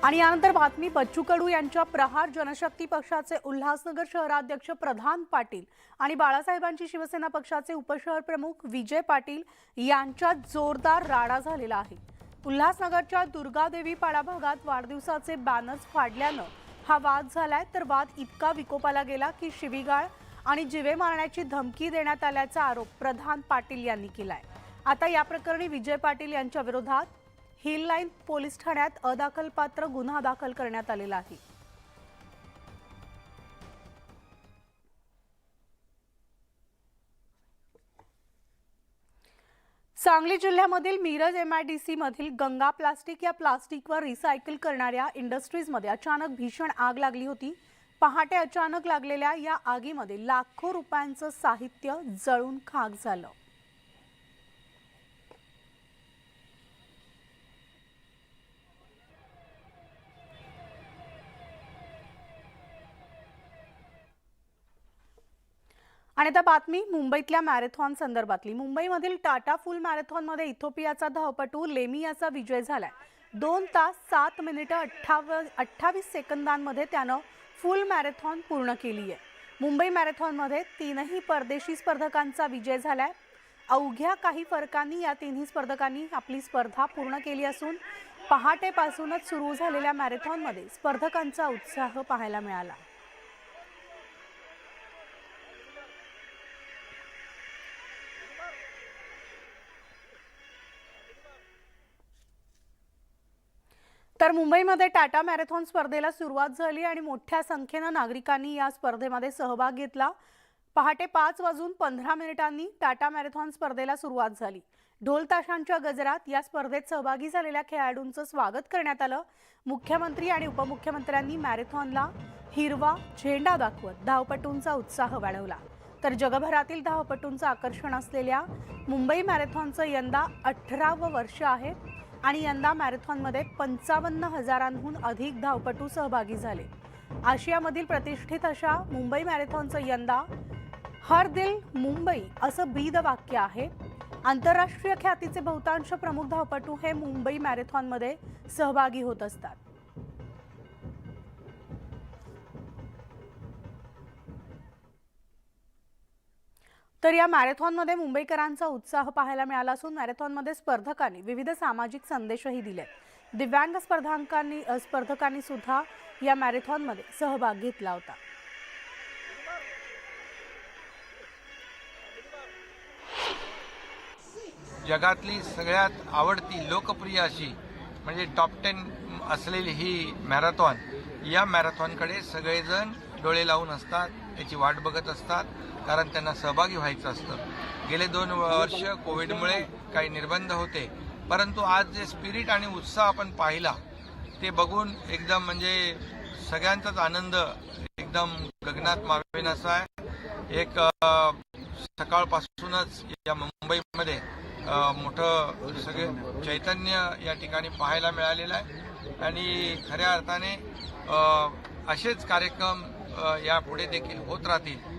आणि यानंतर बातमी बच्चू कडू यांच्या प्रहार जनशक्ती पक्षाचे उल्हासनगर शहराध्यक्ष प्रधान पाटील आणि बाळासाहेबांची शिवसेना पक्षाचे उपशहर प्रमुख विजय पाटील यांच्यात जोरदार राडा झालेला आहे। उल्हासनगरच्या दुर्गादेवी पाडा भागात वाढदिवसाचे बॅनर्स फाडल्यानं हा वाद झालाय। तर वाद इतका विकोपाला गेला की शिवीगाळ आणि जीवे मारण्याची धमकी देण्यात आल्याचा आरोप प्रधान पाटील यांनी केलाय। आता या प्रकरणी विजय पाटील यांच्या विरोधात हिल लाईन पोलीस ठाण्यात अदाखलपात्र गुन्हा दाखल करण्यात आलेला आहे। सांगली जिल्ह्यामधील मिरज MIDC मधील गंगा प्लास्टिक या प्लास्टिकवर रिसायकल करणाऱ्या इंडस्ट्रीजमध्ये अचानक भीषण आग लागली होती। पहाटे अचानक लागलेल्या या आगीमध्ये लाखो रुपयांचं साहित्य जळून खाक झालं। आणि आता बातमी मुंबईतल्या मॅरेथॉन संदर्भातली। मुंबईमधील टाटा फुल मॅरेथॉनमध्ये इथिओपियाचा धावपटू लेमियाचा विजय झालाय। 2 तास 7 मिनिटे 28 सेकंदांमध्ये त्यानं फुल मॅरेथॉन पूर्ण केली आहे। मुंबई मॅरेथॉनमध्ये 3ही परदेशी स्पर्धकांचा विजय झालाय। अवघ्या काही फरकांनी या 3ही स्पर्धकांनी आपली स्पर्धा पूर्ण केली असून पहाटेपासूनच सुरू झालेल्या मॅरेथॉनमध्ये स्पर्धकांचा उत्साह पाहायला मिळाला। तर मुंबईमध्ये टाटा मॅरेथॉन स्पर्धेला सुरुवात झाली आणि मोठ्या संख्येने नागरिकांनी या स्पर्धेमध्ये सहभाग घेतला। पहाटे 5:15 टाटा मॅरेथॉन स्पर्धेला सुरुवात झाली। ढोल ताशांच्या गजरात या स्पर्धेत सहभागी झालेल्या खेळाडूंचं स्वागत करण्यात आलं। मुख्यमंत्री आणि उपमुख्यमंत्र्यांनी मॅरेथॉनला हिरवा झेंडा दाखवत धावपटूंचा उत्साह वाढवला। तर जगभरातील धावपटूंचं आकर्षण असलेल्या मुंबई मॅरेथॉनचं यंदा 18वं वर्ष आहे आणि यंदा मॅरेथॉनमध्ये 55,000हून अधिक धावपटू सहभागी झाले। आशियामधील प्रतिष्ठित अशा मुंबई मॅरेथॉनचं यंदा हर दिल मुंबई असं ब्रीद वाक्य आहे। आंतरराष्ट्रीय ख्यातीचे बहुतांश प्रमुख धावपटू हे मुंबई मॅरेथॉनमध्ये सहभागी होत असतात। तर या मॅरेथॉनमध्ये मुंबईकरांचा उत्साह पाहायला मिळाला असून मॅरेथॉनमध्ये स्पर्धकांनी विविध सामाजिक संदेशही दिले। दिव्यांग स्पर्धकांनी सुद्धा या मॅरेथॉनमध्ये सहभाग घेतला होता। जगातली सगळ्यात आवडती लोकप्रिय अशी म्हणजे टॉप 10 असलेली ही मॅरेथॉन, या मॅरेथॉनकडे सगळेजण डोळे लावून असतात, याची वाट बघत असतात, कारण त्यांना सहभागी व्हायचं असतं। गेले 2 वर्ष कोविडमुळे काही निर्बंध होते, परंतु आज जे स्पिरिट आणि उत्साह आपण पाहिला ते बघून एकदम म्हणजे सगळ्यांचाच आनंद एकदम गगनात मावेन असा आहे। एक सकाळपासूनच या मुंबईमध्ये मोठं सगळे चैतन्य या ठिकाणी पाहायला मिळालेलं आहे आणि खऱ्या अर्थाने असेच कार्यक्रम यापुढे देखील होत राहतील